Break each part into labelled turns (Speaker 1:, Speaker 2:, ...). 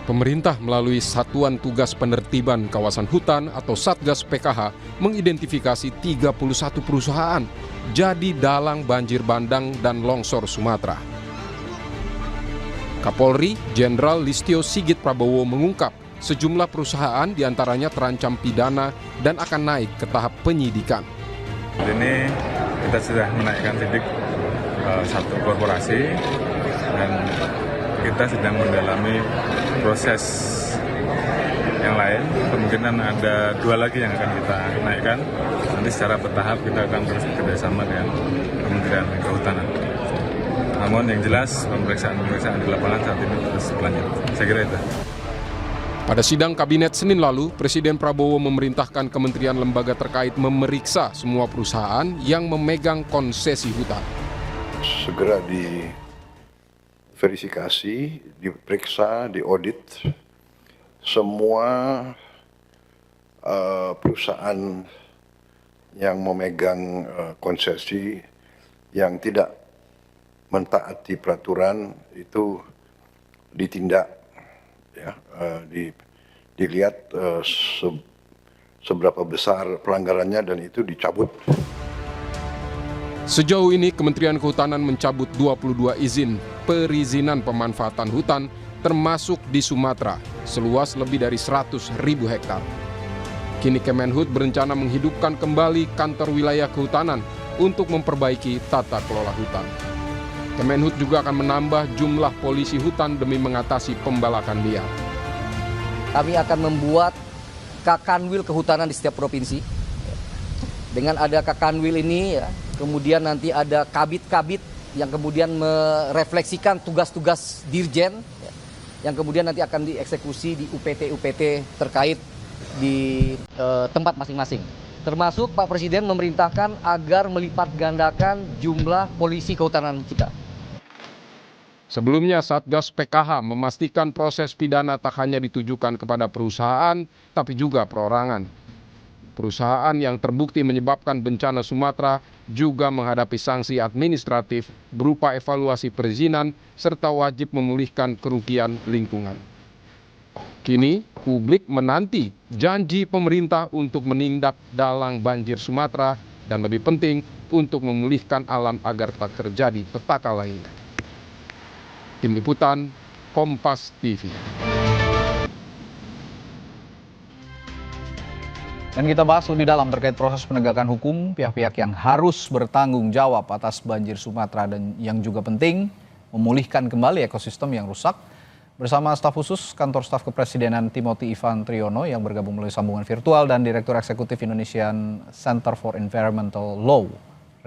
Speaker 1: Pemerintah melalui Satuan Tugas Penertiban Kawasan Hutan atau Satgas PKH mengidentifikasi 31 perusahaan jadi dalang banjir bandang dan longsor Sumatera. Kapolri Jenderal Listio Sigit Prabowo mengungkap sejumlah perusahaan diantaranya terancam pidana dan akan naik ke tahap penyidikan.
Speaker 2: Ini kita sudah menaikkan sidik satu korporasi dan kita sedang mendalami proses yang lain. Kemungkinan ada 2 lagi yang akan kita naikkan. Nanti secara bertahap kita akan terus bekerjasama dengan Kementerian Kehutanan. Namun yang jelas pemeriksaan di lapangan saat ini terus berlanjut. Saya kira itu.
Speaker 1: Pada sidang Kabinet Senin lalu, Presiden Prabowo memerintahkan kementerian lembaga terkait memeriksa semua perusahaan yang memegang konsesi hutan.
Speaker 3: Segera diverifikasi, diperiksa, diaudit semua perusahaan yang memegang konsesi yang tidak mentaati peraturan itu ditindak, ya, dilihat seberapa besar pelanggarannya dan itu dicabut.
Speaker 1: Sejauh ini Kementerian Kehutanan mencabut 22 izin perizinan pemanfaatan hutan termasuk di Sumatera seluas lebih dari 100.000 hektar. Kini Kemenhut berencana menghidupkan kembali kantor wilayah kehutanan untuk memperbaiki tata kelola hutan. Kemenhut juga akan menambah jumlah polisi hutan demi mengatasi pembalakan liar.
Speaker 4: Kami akan membuat Kakanwil Kehutanan di setiap provinsi. Dengan ada Kakanwil ini, ya, kemudian nanti ada kabit-kabit yang kemudian merefleksikan tugas-tugas dirjen, ya, yang kemudian nanti akan dieksekusi di UPT-UPT terkait di tempat masing-masing. Termasuk Pak Presiden memerintahkan agar melipat gandakan jumlah polisi kehutanan kita.
Speaker 1: Sebelumnya, Satgas PKH memastikan proses pidana tak hanya ditujukan kepada perusahaan, tapi juga perorangan. Perusahaan yang terbukti menyebabkan bencana Sumatera juga menghadapi sanksi administratif berupa evaluasi perizinan serta wajib memulihkan kerugian lingkungan. Kini, publik menanti janji pemerintah untuk menindak dalang banjir Sumatera dan lebih penting untuk memulihkan alam agar tak terjadi petaka lainnya. Tim Liputan, Kompas TV.
Speaker 5: Dan kita bahas lebih dalam terkait proses penegakan hukum pihak-pihak yang harus bertanggung jawab atas banjir Sumatera dan yang juga penting memulihkan kembali ekosistem yang rusak. Bersama staf khusus Kantor Staf Kepresidenan Timothy Ivan Triyono yang bergabung melalui sambungan virtual dan Direktur Eksekutif Indonesian Center for Environmental Law,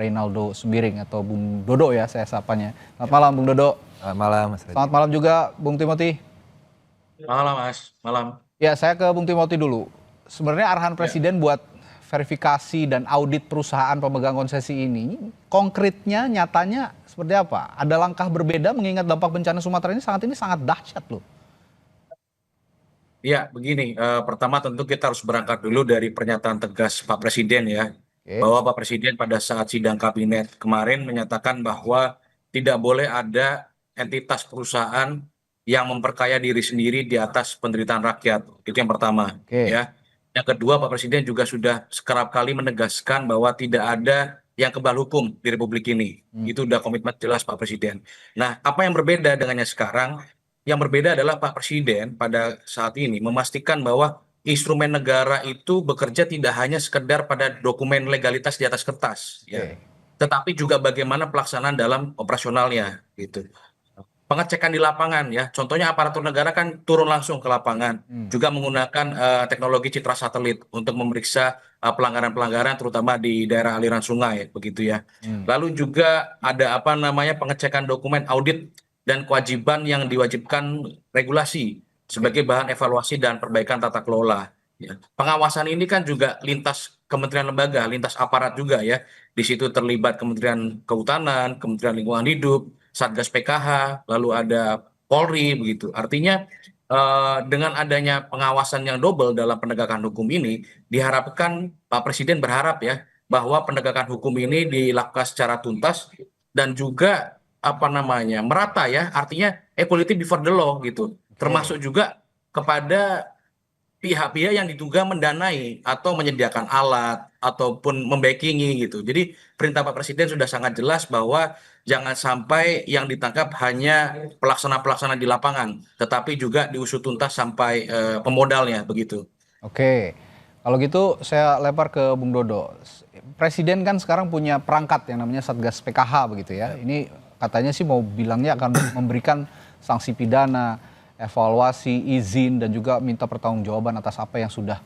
Speaker 5: Reynaldo Sembiring atau Bung Dodo ya saya sapanya. Selamat malam Bung Dodo.
Speaker 6: Selamat malam Mas Redi.
Speaker 5: Selamat malam juga Bung Timothy.
Speaker 7: Malam Mas, malam.
Speaker 5: Ya saya ke Bung Timothy dulu. Sebenarnya arahan Presiden buat verifikasi dan audit perusahaan pemegang konsesi ini, konkretnya, nyatanya seperti apa? Ada langkah berbeda mengingat dampak bencana Sumatera ini sangat dahsyat loh.
Speaker 7: Ya, begini, pertama tentu kita harus berangkat dulu dari pernyataan tegas Pak Presiden ya, bahwa Pak Presiden pada saat sidang kabinet kemarin menyatakan bahwa tidak boleh ada entitas perusahaan yang memperkaya diri sendiri di atas penderitaan rakyat. Itu yang pertama, ya. Yang kedua, Pak Presiden juga sudah sekerap kali menegaskan bahwa tidak ada yang kebal hukum di Republik ini. Itu udah komitmen jelas Pak Presiden. Nah, apa yang berbeda dengannya sekarang? Yang berbeda adalah Pak Presiden pada saat ini memastikan bahwa instrumen negara itu bekerja tidak hanya sekedar pada dokumen legalitas di atas kertas, ya, tetapi juga bagaimana pelaksanaan dalam operasionalnya, gitu. Pengecekan di lapangan ya, contohnya aparatur negara kan turun langsung ke lapangan, juga menggunakan teknologi citra satelit untuk memeriksa pelanggaran-pelanggaran terutama di daerah aliran sungai begitu ya. Lalu juga ada pengecekan dokumen audit dan kewajiban yang diwajibkan regulasi sebagai bahan evaluasi dan perbaikan tata kelola. Ya. Pengawasan ini kan juga lintas kementerian lembaga, lintas aparat juga ya. Di situ terlibat Kementerian Kehutanan, Kementerian Lingkungan Hidup, Satgas PKH, lalu ada Polri begitu. Artinya dengan adanya pengawasan yang double dalam penegakan hukum ini, diharapkan Pak Presiden berharap ya bahwa penegakan hukum ini dilakukan secara tuntas dan juga merata ya, artinya equality before the law gitu. Termasuk juga kepada pihak-pihak yang diduga mendanai atau menyediakan alat ataupun membackingi gitu. Jadi perintah Pak Presiden sudah sangat jelas bahwa jangan sampai yang ditangkap hanya pelaksana-pelaksana di lapangan, tetapi juga diusut tuntas sampai pemodalnya begitu.
Speaker 5: Oke, kalau gitu saya lempar ke Bung Dodo. Presiden kan sekarang punya perangkat yang namanya Satgas PKH begitu ya. Ini katanya sih mau bilangnya akan memberikan sanksi pidana, evaluasi, izin, dan juga minta pertanggungjawaban atas apa yang sudah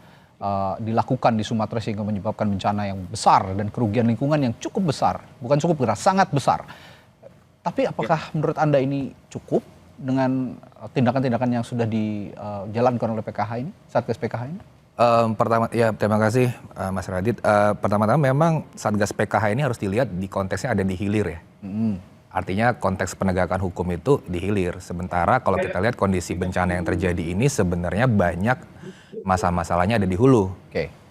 Speaker 5: dilakukan di Sumatera sehingga menyebabkan bencana yang besar dan kerugian lingkungan yang cukup besar. Bukan cukup besar, sangat besar. Tapi apakah menurut Anda ini cukup dengan tindakan-tindakan yang sudah dijalankan oleh PKH ini, Satgas PKH ini?
Speaker 6: Pertama, ya terima kasih Mas Radit. Pertama-tama memang Satgas PKH ini harus dilihat di konteksnya ada di hilir ya. Artinya konteks penegakan hukum itu di hilir. Sementara kalau kita lihat kondisi bencana yang terjadi ini sebenarnya banyak masalah-masalahnya ada di hulu.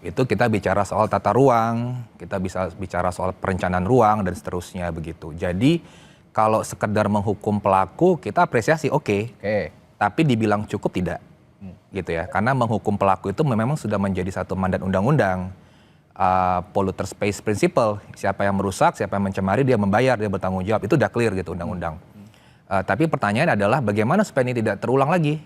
Speaker 6: Itu kita bicara soal tata ruang, kita bisa bicara soal perencanaan ruang dan seterusnya begitu. Jadi kalau sekedar menghukum pelaku kita apresiasi oke. Tapi dibilang cukup tidak. Gitu ya. Karena menghukum pelaku itu memang sudah menjadi satu mandat undang-undang. Polluter Pays Principle, siapa yang merusak, siapa yang mencemari, dia membayar, dia bertanggung jawab, itu udah clear gitu undang-undang. Tapi pertanyaan adalah bagaimana supaya ini tidak terulang lagi?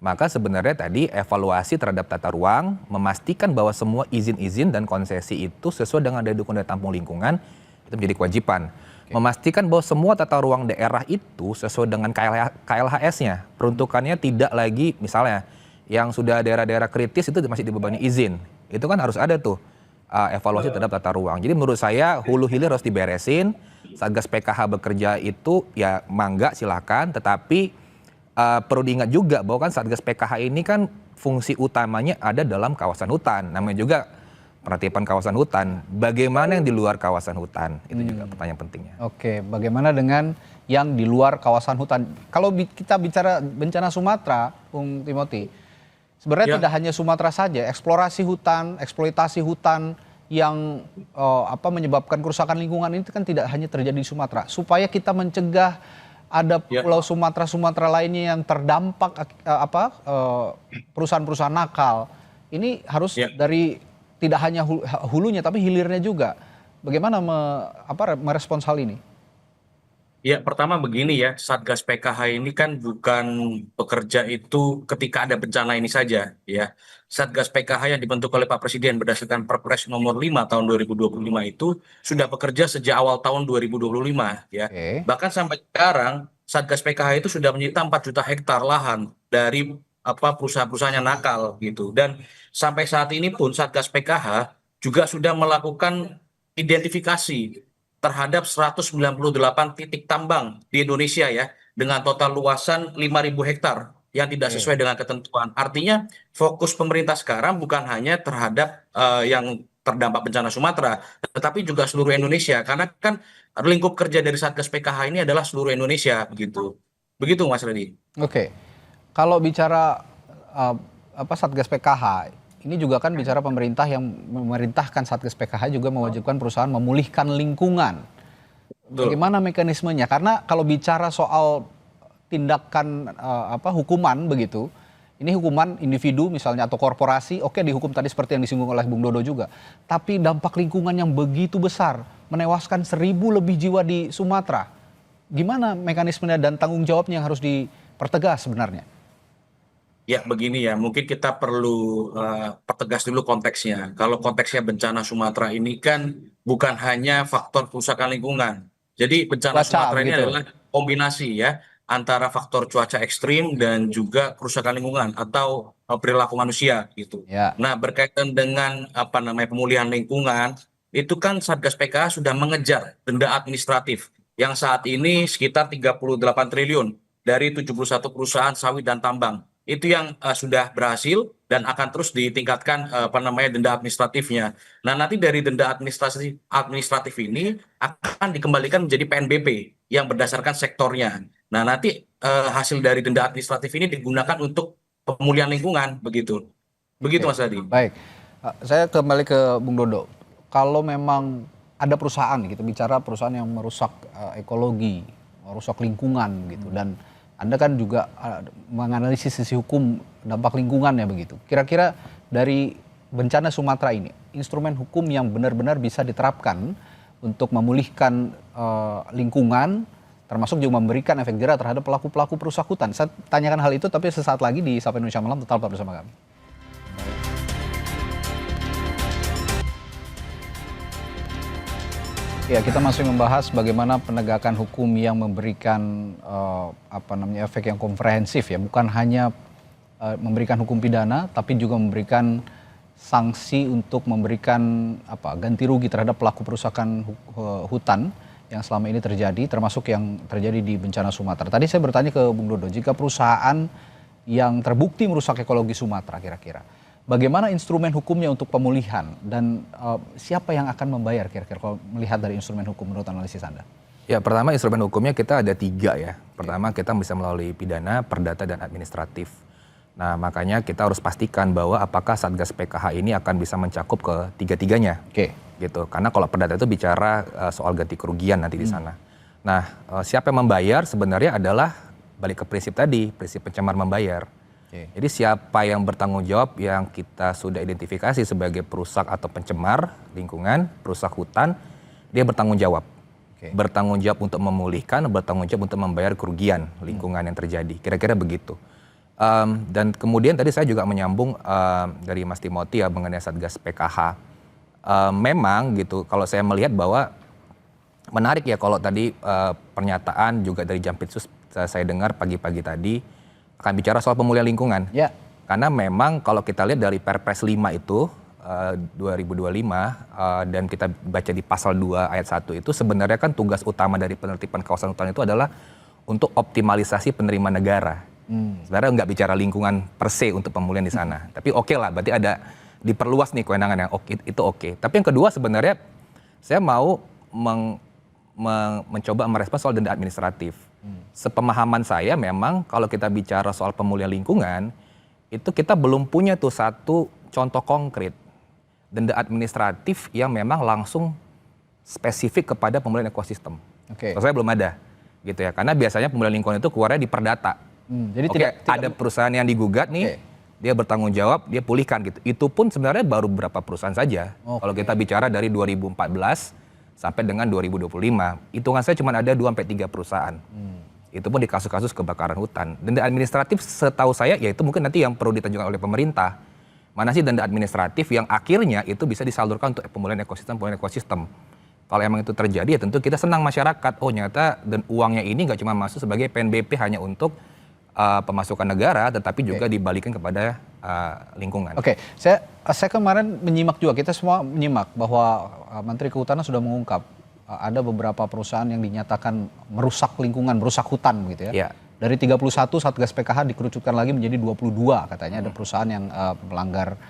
Speaker 6: Maka sebenarnya tadi evaluasi terhadap tata ruang, memastikan bahwa semua izin-izin dan konsesi itu sesuai dengan daya dukung dan tampung lingkungan, itu menjadi kewajiban. Memastikan bahwa semua tata ruang daerah itu sesuai dengan KLHS-nya, peruntukannya tidak lagi misalnya yang sudah daerah-daerah kritis itu masih dibebani izin, itu kan harus ada tuh. Evaluasi terhadap tata ruang. Jadi menurut saya hulu hilir harus diberesin. Satgas PKH bekerja itu ya mangga silakan, tetapi perlu diingat juga bahwa kan Satgas PKH ini kan fungsi utamanya ada dalam kawasan hutan. Namanya juga penertiban kawasan hutan. Bagaimana yang di luar kawasan hutan? Itu juga pertanyaan pentingnya.
Speaker 5: Oke, bagaimana dengan yang di luar kawasan hutan? Kalau kita bicara bencana Sumatera, Bung Timothy, sebenarnya tidak hanya Sumatera saja, eksplorasi hutan, eksploitasi hutan yang menyebabkan kerusakan lingkungan ini kan tidak hanya terjadi di Sumatera. Supaya kita mencegah ada pulau Sumatera lainnya yang terdampak perusahaan-perusahaan nakal, ini harus dari tidak hanya hulunya tapi hilirnya juga. Bagaimana merespons hal ini?
Speaker 7: Ya, pertama begini ya, Satgas PKH ini kan bukan bekerja itu ketika ada bencana ini saja ya. Satgas PKH yang dibentuk oleh Pak Presiden berdasarkan Perpres nomor 5 tahun 2025 itu sudah bekerja sejak awal tahun 2025 ya. Bahkan sampai sekarang Satgas PKH itu sudah menyita 4 juta hektar lahan dari perusahaan-perusahaan yang nakal gitu. Dan sampai saat ini pun Satgas PKH juga sudah melakukan identifikasi terhadap 198 titik tambang di Indonesia ya, dengan total luasan 5.000 hektar yang tidak sesuai dengan ketentuan. Artinya fokus pemerintah sekarang bukan hanya terhadap yang terdampak bencana Sumatera, tetapi juga seluruh Indonesia. Karena kan lingkup kerja dari Satgas PKH ini adalah seluruh Indonesia begitu. Begitu Mas Redi.
Speaker 5: Oke, kalau bicara Satgas PKH, ini juga kan bicara pemerintah yang memerintahkan Satgas PKH juga mewajibkan perusahaan memulihkan lingkungan. Bagaimana mekanismenya? Karena kalau bicara soal tindakan hukuman begitu, ini hukuman individu misalnya atau korporasi, oke dihukum tadi seperti yang disinggung oleh Bung Dodo juga. Tapi dampak lingkungan yang begitu besar, menewaskan 1.000 lebih jiwa di Sumatera. Gimana mekanismenya dan tanggung jawabnya yang harus dipertegas sebenarnya?
Speaker 7: Ya begini ya, mungkin kita perlu pertegas dulu konteksnya. Kalau konteksnya bencana Sumatera ini kan bukan hanya faktor kerusakan lingkungan. Jadi bencana Sumatera ini adalah kombinasi ya antara faktor cuaca ekstrim dan juga kerusakan lingkungan atau perilaku manusia gitu. Nah, berkaitan dengan pemulihan lingkungan, itu kan Satgas PKH sudah mengejar denda administratif yang saat ini sekitar 38 triliun dari 71 perusahaan sawit dan tambang. Itu yang sudah berhasil dan akan terus ditingkatkan denda administratifnya. Nah, nanti dari denda administratif ini akan dikembalikan menjadi PNBP yang berdasarkan sektornya. Nah, nanti hasil dari denda administratif ini digunakan untuk pemulihan lingkungan begitu. Begitu Mas Adi.
Speaker 5: Baik. Saya kembali ke Bung Dodo. Kalau memang ada perusahaan gitu, bicara perusahaan yang merusak ekologi, merusak lingkungan gitu, dan Anda kan juga menganalisis sisi hukum dampak lingkungannya begitu. Kira-kira dari bencana Sumatera ini, instrumen hukum yang benar-benar bisa diterapkan untuk memulihkan lingkungan, termasuk juga memberikan efek jerah terhadap pelaku-pelaku perusak hutan. Saya tanyakan hal itu, tapi sesaat lagi di Sapa Indonesia Malam, tetap bersama kami. Ya, kita masih membahas bagaimana penegakan hukum yang memberikan efek yang komprehensif ya, bukan hanya memberikan hukum pidana, tapi juga memberikan sanksi untuk memberikan ganti rugi terhadap pelaku perusakan hutan yang selama ini terjadi, termasuk yang terjadi di bencana Sumatera. Tadi saya bertanya ke Bung Dodo, jika perusahaan yang terbukti merusak ekologi Sumatera kira-kira, bagaimana instrumen hukumnya untuk pemulihan dan siapa yang akan membayar kira-kira kalau melihat dari instrumen hukum menurut analisis Anda?
Speaker 6: Ya, pertama instrumen hukumnya kita ada 3 ya. Pertama kita bisa melalui pidana, perdata, dan administratif. Nah, makanya kita harus pastikan bahwa apakah Satgas PKH ini akan bisa mencakup ke tiga-tiganya. Gitu. Karena kalau perdata itu bicara soal ganti kerugian nanti di sana. Nah, siapa yang membayar sebenarnya adalah balik ke prinsip tadi, prinsip pencemar membayar. Jadi siapa yang bertanggung jawab yang kita sudah identifikasi sebagai perusak atau pencemar lingkungan, perusak hutan, dia bertanggung jawab. Bertanggung jawab untuk memulihkan, bertanggung jawab untuk membayar kerugian lingkungan yang terjadi. Kira-kira begitu. Dan kemudian tadi saya juga menyambung dari Mas Timothy ya mengenai Satgas PKH. Memang gitu, kalau saya melihat bahwa menarik ya kalau tadi pernyataan juga dari Jampitsus saya dengar pagi-pagi tadi akan bicara soal pemulihan lingkungan.
Speaker 5: Ya.
Speaker 6: Karena memang kalau kita lihat dari Perpres 5 itu 2025 dan kita baca di pasal 2 ayat 1 itu sebenarnya kan tugas utama dari penertiban kawasan hutan itu adalah untuk optimalisasi penerimaan negara. Sebenarnya nggak bicara lingkungan per se untuk pemulihan di sana. Tapi oke lah, berarti ada diperluas nih kewenangan yang itu oke. Tapi yang kedua sebenarnya saya mau mencoba merespons soal denda administratif. Sepemahaman saya memang kalau kita bicara soal pemulihan lingkungan, itu kita belum punya tuh satu contoh konkret denda administratif yang memang langsung spesifik kepada pemulihan ekosistem. Kalau saya belum ada, gitu ya. Karena biasanya pemulihan lingkungan itu keluarnya di perdata.
Speaker 5: Jadi tidak
Speaker 6: ada perusahaan yang digugat nih, dia bertanggung jawab, dia pulihkan gitu. Itu pun sebenarnya baru beberapa perusahaan saja. Kalau kita bicara dari 2014 sampai dengan 2025, hitungan saya cuma ada 2-3 perusahaan. Itu pun di kasus-kasus kebakaran hutan. Denda administratif setahu saya ya itu mungkin nanti yang perlu ditunjukkan oleh pemerintah. Mana sih denda administratif yang akhirnya itu bisa disalurkan untuk pemulihan ekosistem. Kalau emang itu terjadi ya tentu kita senang masyarakat. Oh ternyata dan uangnya ini nggak cuma masuk sebagai PNBP hanya untuk pemasukan negara, tetapi juga dibalikin kepada lingkungan.
Speaker 5: Saya kemarin menyimak juga, kita semua menyimak bahwa Menteri Kehutanan sudah mengungkap ada beberapa perusahaan yang dinyatakan merusak lingkungan, merusak hutan gitu ya. Dari 31 Satgas PKH dikerucutkan lagi menjadi 22 katanya ada perusahaan yang melanggar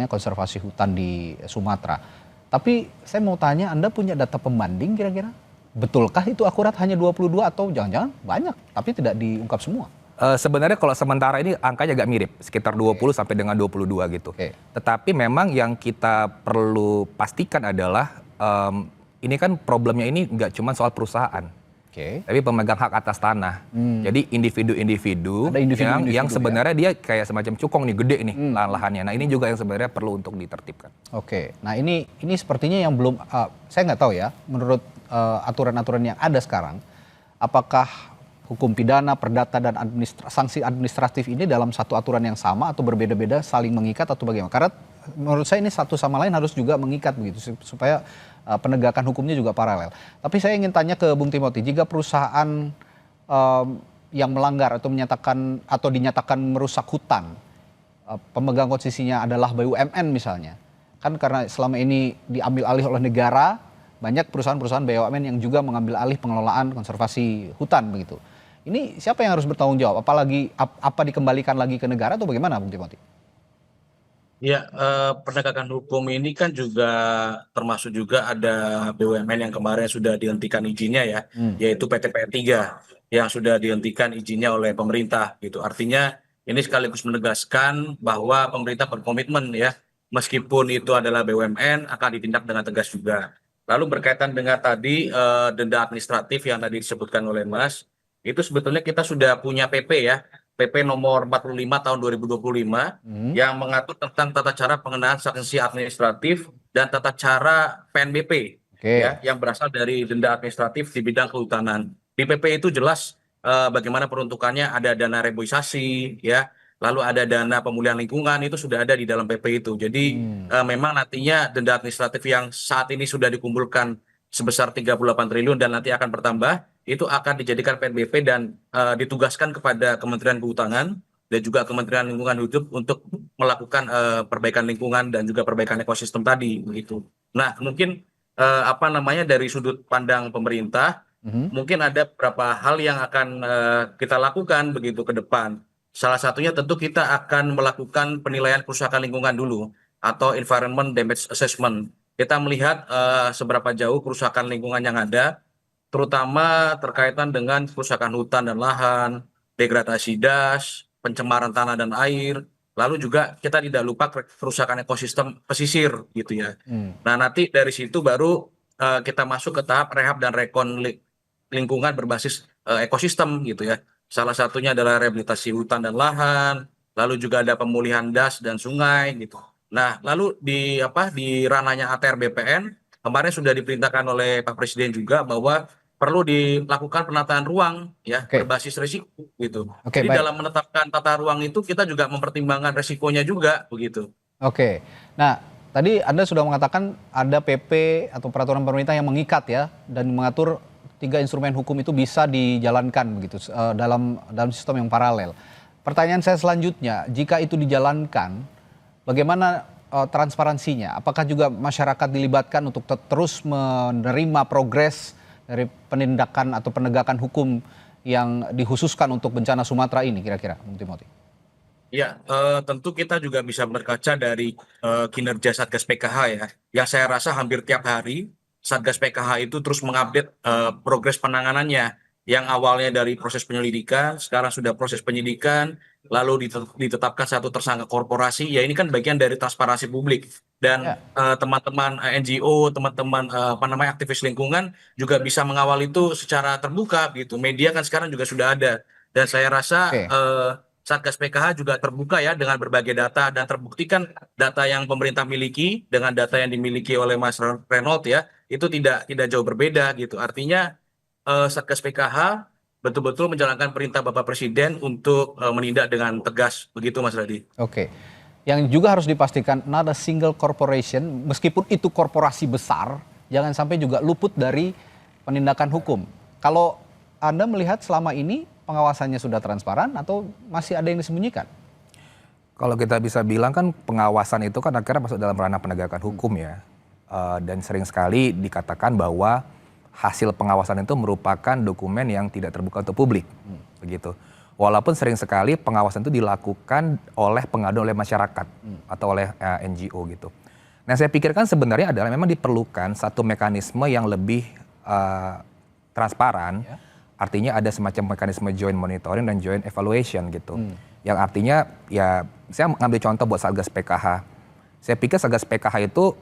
Speaker 5: konservasi hutan di Sumatera. Tapi saya mau tanya, Anda punya data pembanding kira-kira? Betulkah itu akurat hanya 22 atau jangan-jangan banyak tapi tidak diungkap semua?
Speaker 6: Sebenarnya kalau sementara ini angkanya agak mirip, sekitar 20 sampai dengan 22 gitu. Tetapi memang yang kita perlu pastikan adalah ini kan problemnya ini nggak cuma soal perusahaan, tapi pemegang hak atas tanah. Jadi individu-individu yang sebenarnya dia kayak semacam cukong nih, gede nih lahan-lahannya. Nah ini juga yang sebenarnya perlu untuk ditertibkan.
Speaker 5: Nah ini sepertinya yang belum, saya nggak tahu ya, menurut aturan-aturan yang ada sekarang, apakah hukum pidana, perdata, dan sanksi administratif ini dalam satu aturan yang sama atau berbeda-beda, saling mengikat atau bagaimana? Karena menurut saya ini satu sama lain harus juga mengikat begitu supaya penegakan hukumnya juga paralel. Tapi saya ingin tanya ke Bung Timothy, jika perusahaan yang melanggar atau dinyatakan merusak hutan, pemegang konsesinya adalah BUMN misalnya, kan karena selama ini diambil alih oleh negara, banyak perusahaan-perusahaan BUMN yang juga mengambil alih pengelolaan konservasi hutan begitu. Ini siapa yang harus bertanggung jawab? Apalagi apa dikembalikan lagi ke negara atau bagaimana, Bung Timothy?
Speaker 7: Ya, penegakan hukum ini kan juga termasuk juga ada BUMN yang kemarin sudah dihentikan izinnya ya, yaitu PT PN3 yang sudah dihentikan izinnya oleh pemerintah gitu. Artinya ini sekaligus menegaskan bahwa pemerintah berkomitmen ya, meskipun itu adalah BUMN akan ditindak dengan tegas juga. Lalu berkaitan dengan tadi denda administratif yang tadi disebutkan oleh Mas, itu sebetulnya kita sudah punya PP ya, PP nomor 45 tahun 2025 yang mengatur tentang tata cara pengenaan sanksi administratif dan tata cara PNBP ya, yang berasal dari denda administratif di bidang kehutanan. Di PP itu jelas bagaimana peruntukannya, ada dana reboisasi ya, lalu ada dana pemulihan lingkungan, itu sudah ada di dalam PP itu. Jadi memang nantinya denda administratif yang saat ini sudah dikumpulkan sebesar 38 triliun dan nanti akan bertambah, itu akan dijadikan PNBP dan ditugaskan kepada Kementerian Kehutanan dan juga Kementerian Lingkungan Hidup untuk melakukan perbaikan lingkungan dan juga perbaikan ekosistem tadi begitu. Nah, mungkin dari sudut pandang pemerintah, mungkin ada beberapa hal yang akan kita lakukan begitu ke depan. Salah satunya tentu kita akan melakukan penilaian kerusakan lingkungan dulu atau environment damage assessment. Kita melihat seberapa jauh kerusakan lingkungan yang ada, terutama terkaitan dengan kerusakan hutan dan lahan, degradasi das, pencemaran tanah dan air, lalu juga kita tidak lupa kerusakan ekosistem pesisir gitu ya. Nah, nanti dari situ baru kita masuk ke tahap rehab dan rekon lingkungan berbasis ekosistem gitu ya. Salah satunya adalah rehabilitasi hutan dan lahan, lalu juga ada pemulihan das dan sungai gitu. Nah, lalu di ranahnya ATR BPN kemarin sudah diperintahkan oleh Pak Presiden juga bahwa perlu dilakukan penataan ruang ya, berbasis risiko gitu. Jadi dalam menetapkan tata ruang itu kita juga mempertimbangkan risikonya juga begitu.
Speaker 5: Oke. Nah, tadi Anda sudah mengatakan ada PP atau peraturan pemerintah yang mengikat ya dan mengatur 3 instrumen hukum itu bisa dijalankan begitu dalam sistem yang paralel. Pertanyaan saya selanjutnya, jika itu dijalankan, bagaimana transparansinya? Apakah juga masyarakat dilibatkan untuk terus menerima progres dari penindakan atau penegakan hukum yang dikhususkan untuk bencana Sumatera ini kira-kira, Bung Timothy?
Speaker 7: Ya, tentu kita juga bisa berkaca dari kinerja Satgas PKH ya, yang saya rasa hampir tiap hari Satgas PKH itu terus mengupdate progres penanganannya, yang awalnya dari proses penyelidikan, sekarang sudah proses penyidikan, lalu ditetapkan satu tersangka korporasi. Ya ini kan bagian dari transparansi publik dan teman-teman NGO, teman-teman aktivis lingkungan juga bisa mengawal itu secara terbuka gitu. Media kan sekarang juga sudah ada dan saya rasa Satgas PKH juga terbuka ya dengan berbagai data dan terbuktikan data yang pemerintah miliki dengan data yang dimiliki oleh Mas Reynold ya itu tidak jauh berbeda gitu. Artinya Satgas PKH betul-betul menjalankan perintah Bapak Presiden untuk menindak dengan tegas begitu Mas Radi.
Speaker 5: Oke. Yang juga harus dipastikan not a single corporation, meskipun itu korporasi besar, jangan sampai juga luput dari penindakan hukum. Kalau Anda melihat selama ini pengawasannya sudah transparan atau masih ada yang disembunyikan?
Speaker 6: Kalau kita bisa bilang kan pengawasan itu kan akhirnya masuk dalam ranah penegakan hukum ya. Dan sering sekali dikatakan bahwa hasil pengawasan itu merupakan dokumen yang tidak terbuka untuk publik, begitu. Walaupun sering sekali pengawasan itu dilakukan oleh pengaduan oleh masyarakat atau oleh NGO gitu. Nah, saya pikirkan sebenarnya adalah memang diperlukan satu mekanisme yang lebih transparan. Artinya ada semacam mekanisme joint monitoring dan joint evaluation gitu. Yang artinya ya saya mengambil contoh buat Satgas PKH. Saya pikir Satgas PKH itu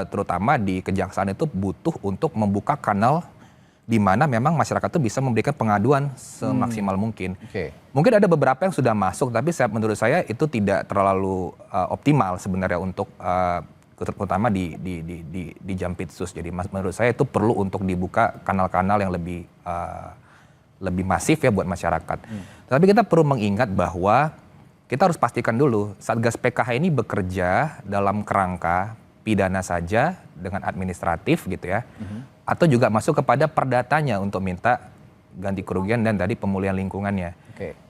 Speaker 6: terutama di kejaksaan itu butuh untuk membuka kanal di mana memang masyarakat itu bisa memberikan pengaduan semaksimal mungkin. Mungkin ada beberapa yang sudah masuk, tapi menurut saya itu tidak terlalu optimal sebenarnya untuk terutama di Jampitsus. Jadi menurut saya itu perlu untuk dibuka kanal-kanal yang lebih masif ya buat masyarakat. Tapi kita perlu mengingat bahwa kita harus pastikan dulu Satgas PKH ini bekerja dalam kerangka pidana saja dengan administratif gitu ya. Atau juga masuk kepada perdatanya untuk minta ganti kerugian dan tadi pemulihan lingkungannya.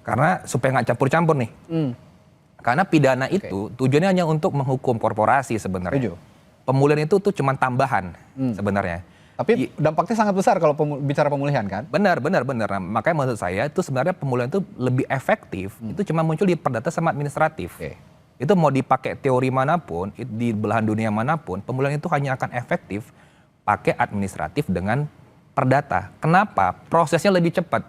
Speaker 6: Karena supaya nggak campur-campur nih. Karena pidana itu tujuannya hanya untuk menghukum korporasi sebenarnya. Pemulihan itu tuh cuma tambahan sebenarnya.
Speaker 5: Tapi dampaknya sangat besar kalau bicara pemulihan kan? Benar.
Speaker 6: Nah, makanya maksud saya itu sebenarnya pemulihan itu lebih efektif. Itu cuma muncul di perdata sama administratif. Itu mau dipakai teori manapun, di belahan dunia manapun, pemulihan itu hanya akan efektif pakai administratif dengan perdata. Kenapa? Prosesnya lebih cepat.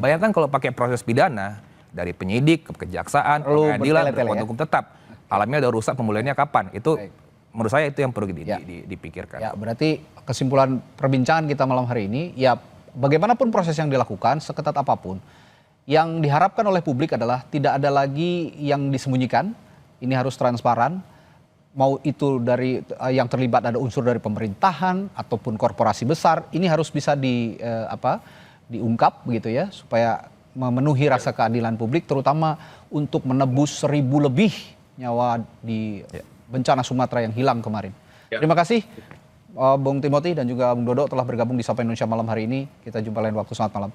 Speaker 6: Bayangkan kalau pakai proses pidana, dari penyidik ke kejaksaan, pengadilan, berkuat hukum tetap. Alamnya udah rusak, pemulihannya kapan? Itu menurut saya itu yang perlu dipikirkan.
Speaker 5: Ya, berarti kesimpulan perbincangan kita malam hari ini, ya bagaimanapun proses yang dilakukan, seketat apapun, yang diharapkan oleh publik adalah tidak ada lagi yang disembunyikan. Ini harus transparan. Mau itu dari yang terlibat ada unsur dari pemerintahan ataupun korporasi besar, ini harus bisa diungkap begitu ya, supaya memenuhi rasa keadilan publik, terutama untuk menebus 1.000 lebih nyawa di bencana Sumatera yang hilang kemarin. Terima kasih Bung Timothy dan juga Bung Dodo telah bergabung di Sapa Indonesia malam hari ini. Kita jumpa lain waktu. Selamat malam.